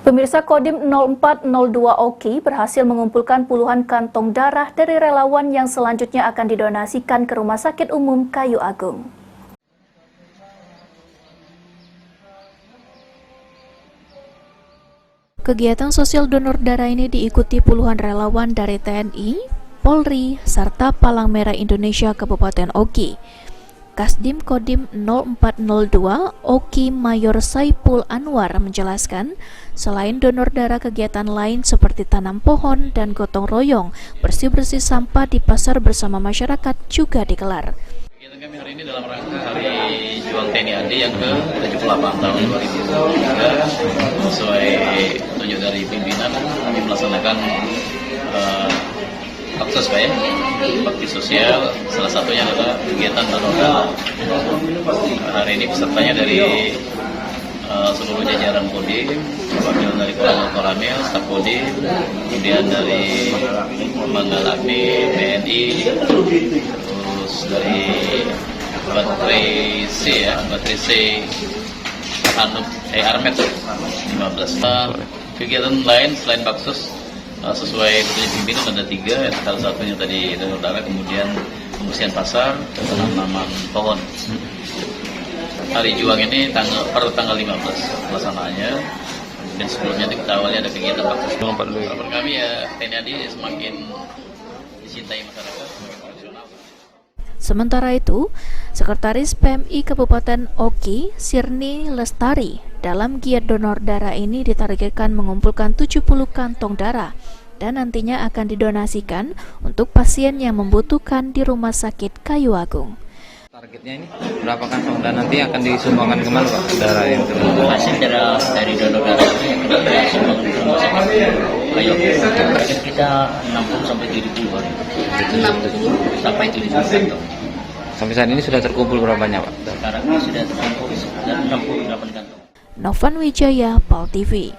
Pemirsa, Kodim 0402 Oki berhasil mengumpulkan puluhan kantong darah dari relawan yang selanjutnya akan didonasikan ke Rumah Sakit Umum Kayu Agung. Kegiatan sosial donor darah ini diikuti puluhan relawan dari TNI, Polri, serta Palang Merah Indonesia Kabupaten Oki. Kasdim Kodim 0402 Oki Mayor Saipul Anwar menjelaskan, selain donor darah, kegiatan lain seperti tanam pohon dan gotong royong bersih-bersih sampah di pasar bersama masyarakat juga digelar. Kegiatan kami hari ini dalam rangka Hari Juang TNI AD yang ke-78 tahun 2023. Sesuai petunjuk dari pimpinan, kami melaksanakan akses bakti sosial, salah satunya adalah kegiatan donor darah. Hari ini pesertanya dari seluruh jajaran Kodim, perwakilan dari Koordinator Ramil, staf Kodim, kemudian dari Manggalapi, BNI, terus dari Baterai C, Armet 15. Kegiatan lain selain baksos, sesuai petunjuk pimpinan ada 3, salah satunya tadi donor darah, kemudian pembersihan pasar dan penanaman pohon. Hari Juang ini per tanggal 15 pelaksanaannya, dan sebelumnya kita awalnya ada kegiatan baksos. Harapan kami ya TNI AD semakin dicintai masyarakat, semakin profesional. Sementara itu, Sekretaris PMI Kabupaten Oki, Sirni Lestari, dalam giat donor darah ini ditargetkan mengumpulkan 70 kantong darah dan nantinya akan didonasikan untuk pasien yang membutuhkan di Rumah Sakit Kayu Agung. Targetnya ini berapa kantong dan nanti akan disumbangkan kemana Pak darah yang terkumpul? Hasil dari donor darah itu yang kita sumbangkan ke Rumah Sakit Kayu Agung. Target kita 60 sampai 70 hari. 60 sampai 70 kantong. Sampai saat ini sudah terkumpul berapa banyak Pak? Sekarang ini sudah terkumpul 68 kantong. Novan Wijaya, PAL TV.